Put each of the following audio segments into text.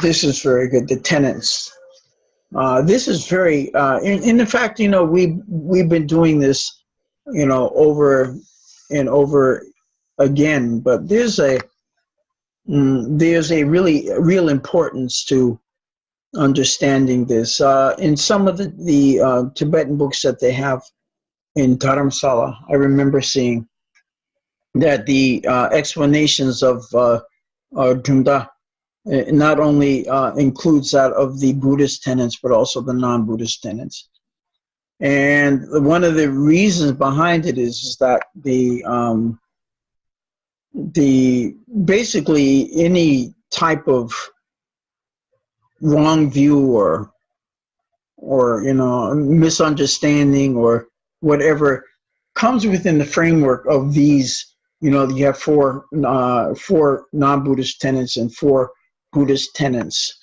This is very good. The tenets. This is very, in fact, we've been doing this, over and over again. But there's a really real importance to understanding this. In some of the Tibetan books that they have in Dharamsala, I remember seeing that the explanations of Jumda not only includes that of the Buddhist tenets, but also the non-Buddhist tenets. And one of the reasons behind it is that the basically any type of wrong view or misunderstanding or whatever comes within the framework of these. You have four non-Buddhist tenets and four Buddhist tenets,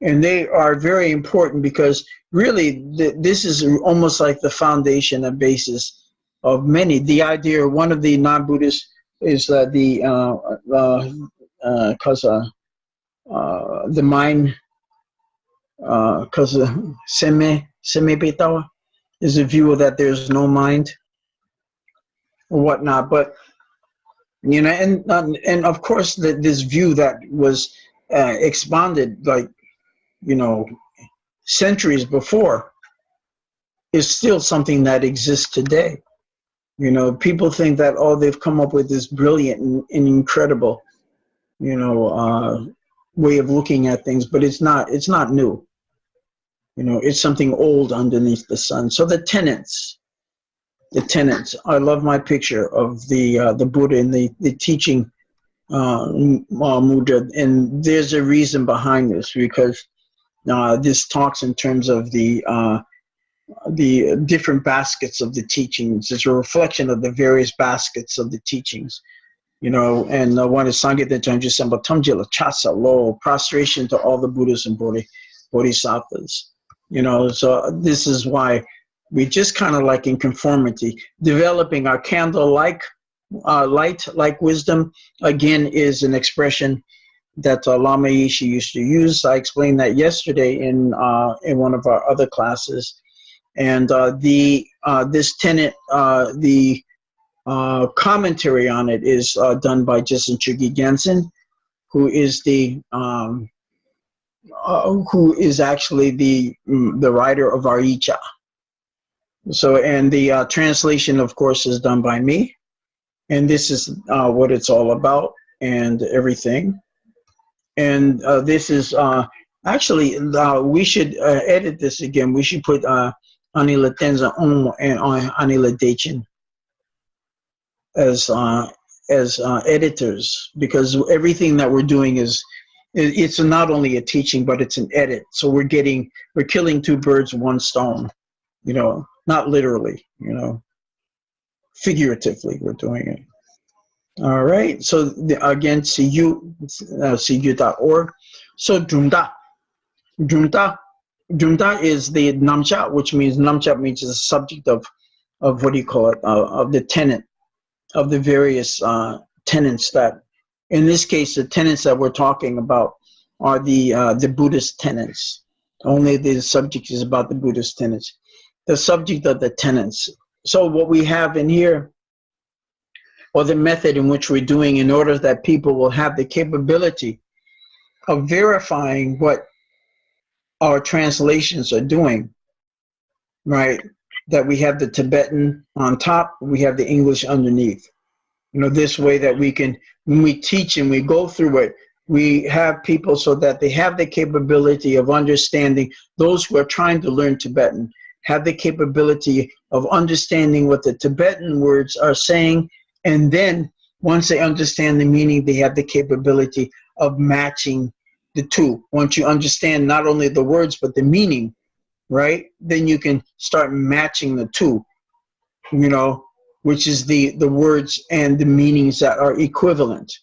and they are very important because really this is almost like the foundation and basis of many. The idea, one of the non-Buddhists is the mind, because seme betawa is a view that there's no mind or whatnot, but and of course this view that was expounded centuries before is still something that exists today. People think that they've come up with this brilliant and incredible way of looking at things, but it's not new. It's something old underneath the sun. So the tenets. I love my picture of the Buddha and the teaching mudra, and there's a reason behind this, because this talks in terms of the different baskets of the teachings. It's a reflection of the various baskets of the teachings. And one is Sangita Janji Samba Tamjila Chasa Lo, prostration to all the Buddhas and Bodhisattvas. So this is why we just kind of like in conformity, developing our candle-like light, like wisdom, again, is an expression that Lama Yeshe used to use. I explained that yesterday in one of our other classes. And this tenet, the commentary on it is done by SICGU Gensen, who is actually the writer of our Icha. So, and the translation, of course, is done by me. And this is what it's all about and everything. And this is actually, we should edit this again. We should put Anila Tenza and Anila Dechin as editors, because everything that we're doing it's not only a teaching, but it's an edit. So we're killing two birds with one stone, not literally, figuratively we're doing it. All right, so again, SICGU.org. So Jumda is the namcha, which means the subject of what do you call it, of the tenet, of the various tenets that, in this case, the tenets that we're talking about are the Buddhist tenets. Only the subject is about the Buddhist tenets. The subject of the tenets. So what we have in here, or the method in which we're doing, in order that people will have the capability of verifying what our translations are doing, right? That we have the Tibetan on top, we have the English underneath. This way that we can, when we teach and we go through it, we have people so that they have the capability of understanding, those who are trying to learn Tibetan, have the capability of understanding what the Tibetan words are saying, and then once they understand the meaning, they have the capability of matching the two. Once you understand not only the words, but the meaning, right? Then you can start matching the two, which is the words and the meanings that are equivalent,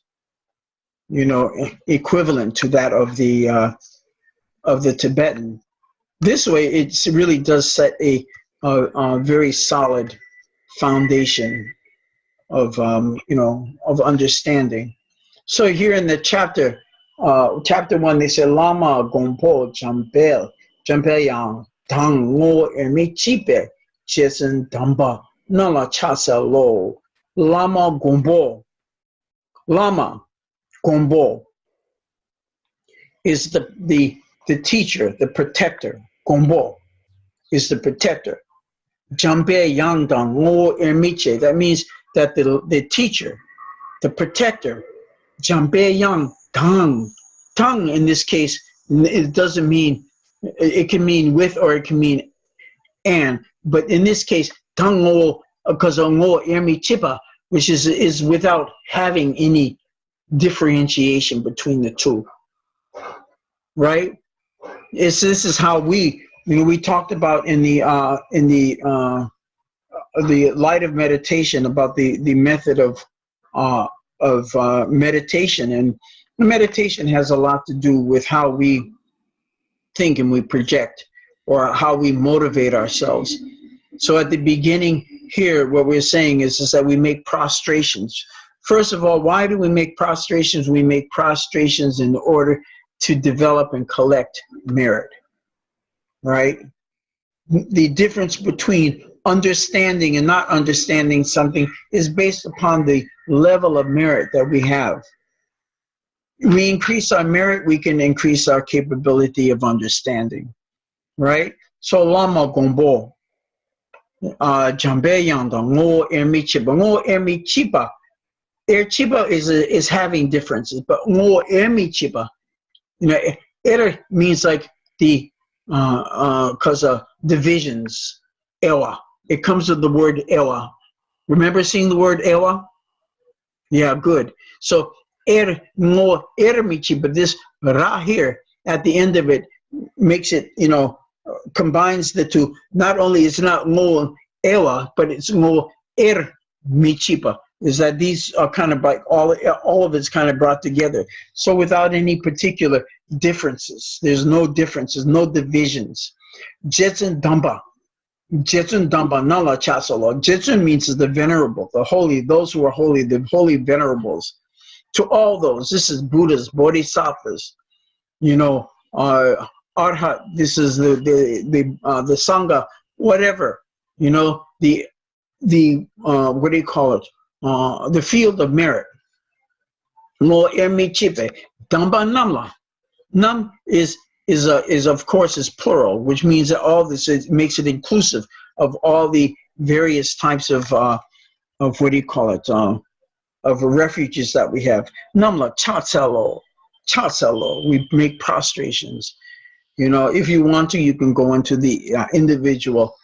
equivalent to that of the Tibetan. This way, it really does set a very solid foundation of, of understanding. So here in the chapter chapter 1, they say Lama Gompo Champel Yang Tang Ngo Emi Chipe Chesen Damba Nala Chasa Lo Lama Gombo. Lama Gombo is the teacher, the protector. Gombo is the protector. Jampe Yang Dang Ngo Emiche. That means that the teacher, the protector, Jampe Yang Tang. Tang in this case, it doesn't mean, it can mean with or it can mean and, but in this case, Tang Ngo, because of Ngo Emi Chipa, which is without having any differentiation between the two, right? This is how we talked about in the light of meditation about the method of meditation, and meditation has a lot to do with how we think and we project, or how we motivate ourselves. So at the beginning here, what we're saying is that we make prostrations. First of all, why do we make prostrations? We make prostrations in order to develop and collect merit, right? The difference between understanding and not understanding something is based upon the level of merit that we have. We increase our merit, we can increase our capability of understanding, right? So Lama Gombo, Jambe Yanda, Ngo Emi Chipa. Ngo Emi Chipa. Chipa is having differences, but Ngo Emi Chipa, it means like the, because of divisions, Ewa. It comes with the word Ewa. Remember seeing the word Ewa? Yeah, good. So Ngo Emi Chipa, this Ra here at the end of it makes it, combines the two. Not only it's not Ngo Ewa, but it's Ngo Mi Chipa. Is that these are kind of like all of it's kind of brought together. So without any particular differences, there's no differences, no divisions. Jetsun Damba Nala Chasalo. Jetsun means the venerable, the holy, those who are holy, the holy venerables. To all those, this is Buddhas, Bodhisattvas, Arhat. This is the Sangha, whatever, the what do you call it? The field of merit. Lo Emi Chipe, Damba Namla. Nam is of course is plural, which means that all this makes it inclusive of all the various types of what do you call it? Of refuges that we have. Namla Chatsalo, we make prostrations. If you want to, you can go into the individual,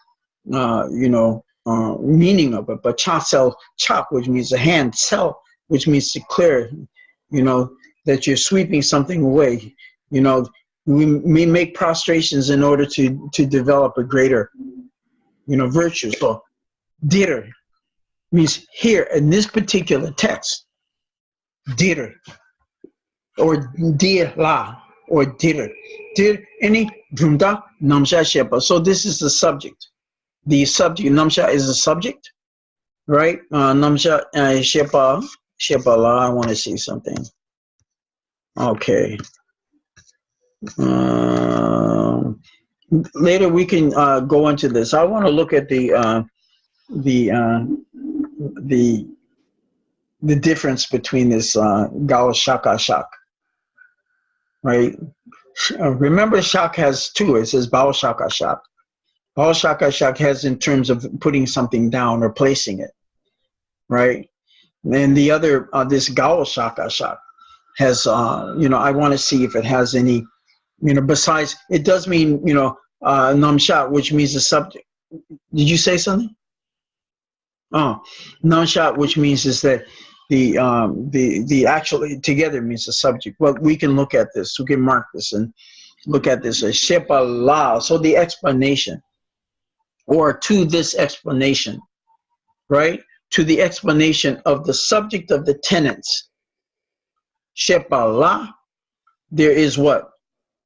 meaning of it. But Chatsel, chop, which means a hand, sell, which means to clear, that you're sweeping something away. We make prostrations in order to develop a greater, virtue. So, dir means here in this particular text, dir, or dir la, or dir any drumda namsha shepa. So this is the subject. The subject, namsha is the subject, right? Namsha shepa la. I want to see something. Okay. Later we can go into this. I want to look at the difference between this Gao Shaka Shak, right? Remember, Shak has two. It says Bao Shaka Shak. Bao Shaka Shak has in terms of putting something down or placing it, right? And the other, this Gao Shaka Shak has, I want to see if it has any, besides, it does mean, Namsha, which means the subject. Did you say something? Oh, Namsha, which means is that the actually together means the subject. Well, we can look at this. We can mark this and look at this as Shepa La. So the explanation, or to this explanation, right? To the explanation of the subject of the tenets. Shepa La, there is what?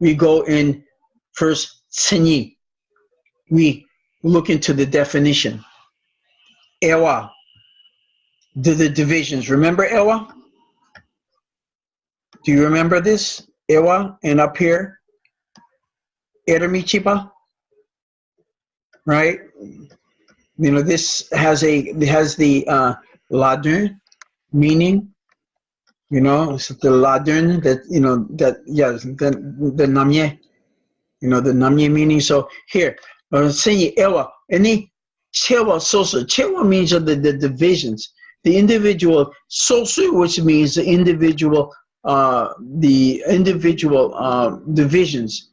We go in first SICGU. We look into the definition. Ewa, the divisions. Remember Ewa? Do you remember this? Ewa, and up here, Eremichipa, right? You know, this has the Ladun meaning. You know, it's the Ladun that, you know, that, yeah, the Namye, you know, the Namye meaning. So here, say Ewa, any Chewa Sosu. Chewa means the divisions, the individual Sosu, which means the individual divisions.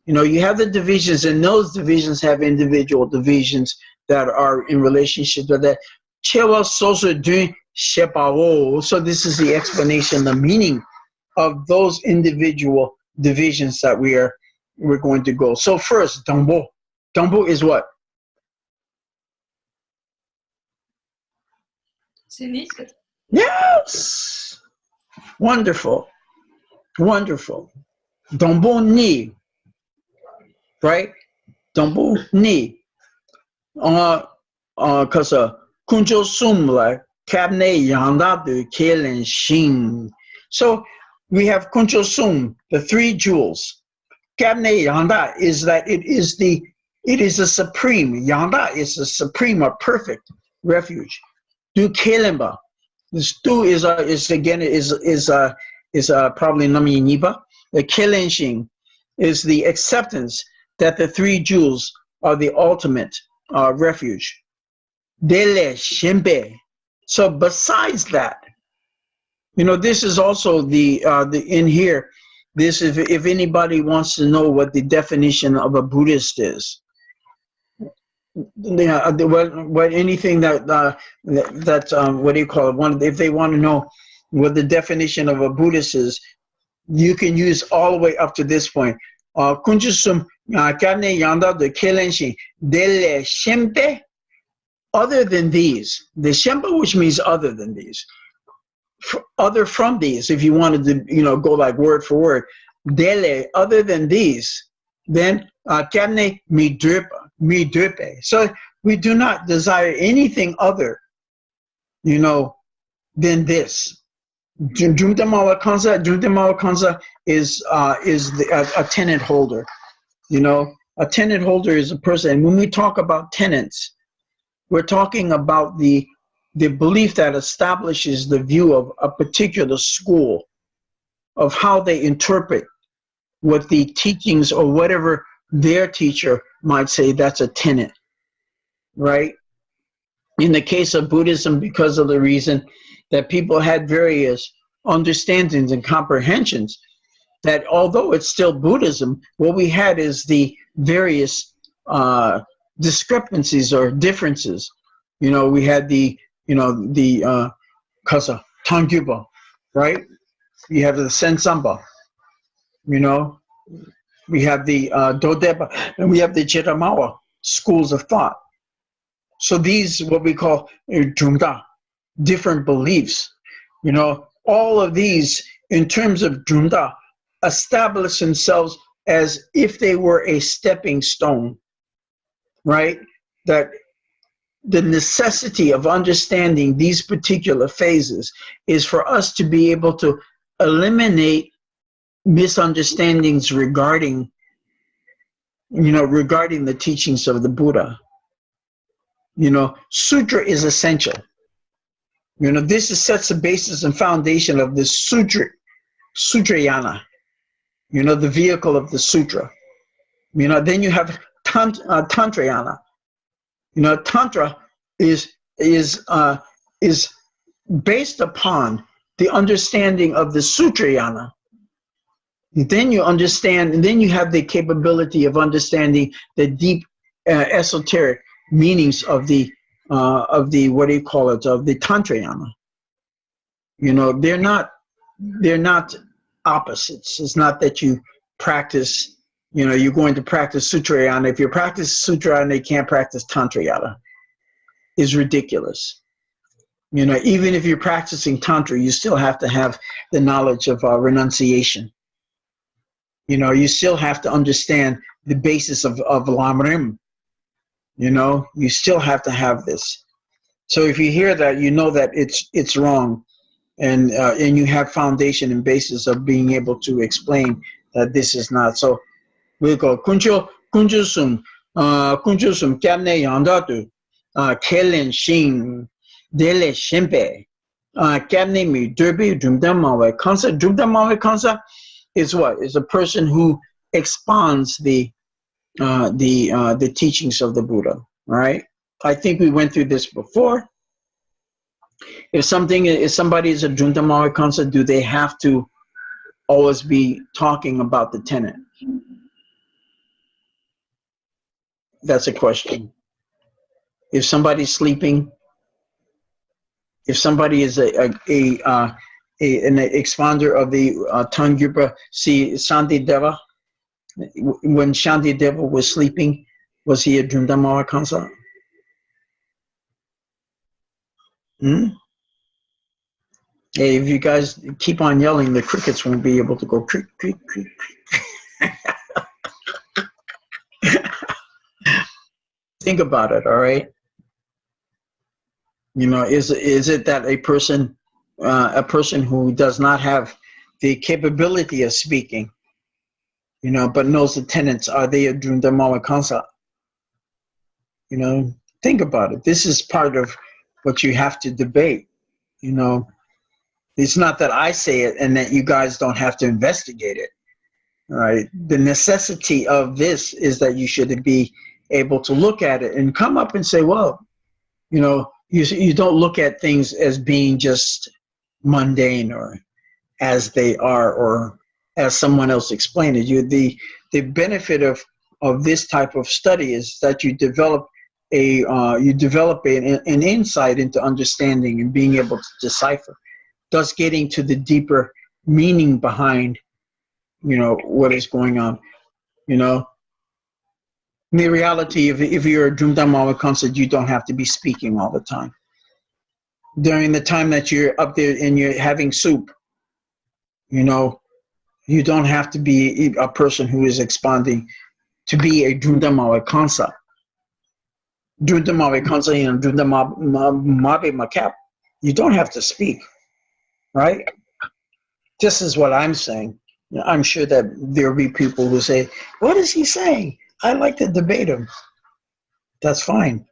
You know, you have the divisions, and those divisions have individual divisions that are in relationship to that. Chewa Sosu Dun Shepao. So this is the explanation, the meaning of those individual divisions that we're going to go. So first, Dambo. Dambo is what? Yes. Wonderful. Wonderful. Dambo ni. Right? Dambo ni. Cause Kunchog sum la cabinet yanda de kelen shin. So we have Kunchog sum, the 3 jewels. Cabinet yanda is that it is a supreme. Yanda is a supreme or perfect refuge. Du kelemba. This du is probably nami niba. The kelenshin is the acceptance that the 3 jewels are the ultimate refuge. Dele shembe. So besides that, you know, this is also the in here. This is if anybody wants to know what the definition of a Buddhist is. What anything that what do you call it? If they want to know what the definition of a Buddhist is, you can use all the way up to this point. Kunchusum kane yanda de kelenshin dele shempe. Other than these, the shempa, which means other than these, other from these, if you wanted to, you know, go like word for word, dele, other than these, then kamne mi dripe. So we do not desire anything other, you know, than this. Jumta Mala Kansa is a tenet holder. You know, a tenet holder is a person. And when we talk about tenets, we're talking about the belief that establishes the view of a particular school, of how they interpret what the teachings or whatever their teacher might say. That's a tenet, right? In the case of Buddhism, because of the reason that people had various understandings and comprehensions, that although it's still Buddhism, what we had is the various discrepancies or differences. You know, we had the Kasa, Tangyuba, right? We have the Sensamba, you know, we have the Dodeba, and we have the Jetamawa schools of thought. So these, what we call Jumda, different beliefs, you know, all of these in terms of Jumda establish themselves as if they were a stepping stone, right? That the necessity of understanding these particular phases is for us to be able to eliminate misunderstandings regarding, you know, regarding the teachings of the Buddha. You know, sutra is essential. You know, this sets the basis and foundation of the sutrayana, you know, the vehicle of the sutra. You know, then you have tantrayana. You know, tantra is based upon the understanding of the sutrayana. Then you understand, and then you have the capability of understanding the deep esoteric meanings of the what do you call it, of the tantrayana. You know, they're not opposites. It's not that you practice, you know, you're going to practice sutrayana. If you practice sutrayana, you can't practice tantrayana. Is ridiculous. You know, even if you're practicing tantra, you still have to have the knowledge of renunciation. You know, you still have to understand the basis of lamrim. You know, you still have to have this. So if you hear that, you know that it's wrong. and you have foundation and basis of being able to explain that this is not. So we go kunjusum kamne yandatu kelen shin dele shempe kamne mi derby dumdamawe concept. Dumdamawe concept is what? Is a person who expounds the teachings of the Buddha, right? I think we went through this before. If somebody is a Juntamari concept, do they have to always be talking about the tenet? That's a question. If somebody's sleeping, if somebody is an expounder of the Tangyupa, see Shanti Deva, when Shanti Deva was sleeping, was he a Juntamari concept? Hey, if you guys keep on yelling, the crickets won't be able to go creak, creak, creak, creak. Think about it, all right? You know, is it that a person who does not have the capability of speaking, you know, but knows the tenets, are they a Drundamala Kansa? You know, think about it. This is part of what you have to debate, you know. It's not that I say it and that you guys don't have to investigate it, all right? The necessity of this is that you should be able to look at it and come up and say, well, you know, you don't look at things as being just mundane or as they are or as someone else explained it. The benefit of this type of study is that you develop an insight into understanding and being able to decipher, thus getting to the deeper meaning behind, you know, what is going on, you know. In the reality, if you're a Drumdamala concert, you don't have to be speaking all the time. During the time that you're up there and you're having soup, you know, you don't have to be a person who is expounding to be a Drumdamala concert. Drumdamala concert and Drumdamala Makap, you don't have to speak, right? This is what I'm saying. I'm sure that there will be people who say, what is he saying? I like to debate him. That's fine.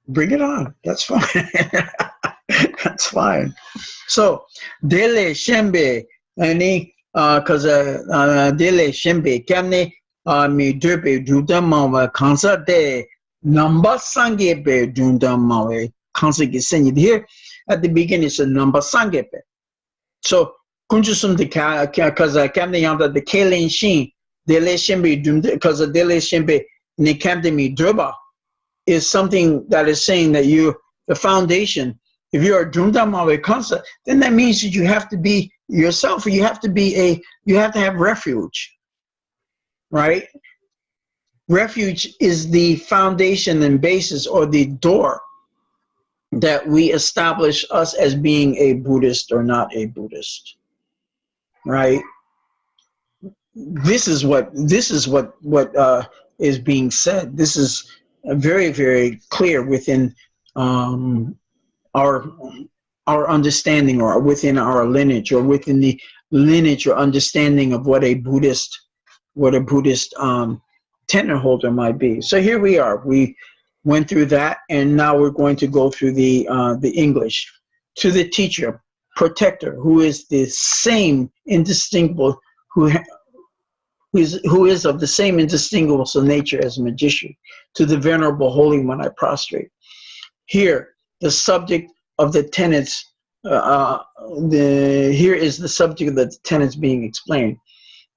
Bring it on. That's fine. That's fine. So, Dele Shembe, because Dele Shembe, Kamne, me Durbe, Dudamawa, Kansa de Namba Sangepe, Dudamawe, Kansa Gisenid. Here at the beginning, it's a Namba Sangepe. So, Kunjusum de because Kamne Yanda, the Kalen Shin, Dele Shembe, because of Dele Shembe, Nikamdemi Durba is something that is saying that the foundation, if you're a Drumdamawe concept, then that means that you have to be yourself, you have to have refuge, right? Refuge is the foundation and basis or the door that we establish us as being a Buddhist or not a Buddhist, right? This is what is being said. This is very, very clear within our understanding, or within our lineage, or within the lineage or understanding of what a Buddhist tenet holder might be. So here we are. We went through that, and now we're going to go through the English. To the teacher, protector, who is the same indistinguishable, who is of the same indistinguishable nature as magician. To the venerable holy one, I prostrate. Here, the subject of the tenets. Here is the subject of the tenets being explained.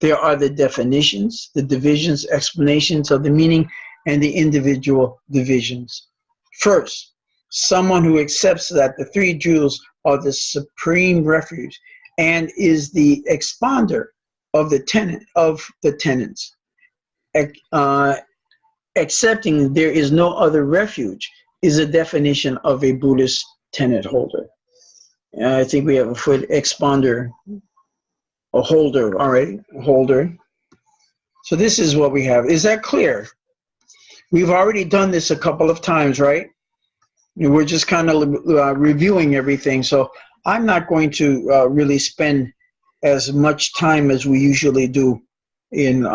There are the definitions, the divisions, explanations of the meaning, and the individual divisions. First, someone who accepts that the three jewels are the supreme refuge and is the expounder of the tenets. Accepting there is no other refuge is a definition of a Buddhist tenet holder. I think we have a foot expounder, a holder, all right, a holder. So this is what we have. Is that clear? We've already done this a couple of times, right? We're just kind of reviewing everything. So I'm not going to really spend as much time as we usually do in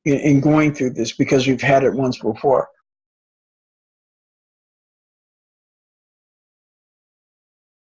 in going through this, because we've had it once before.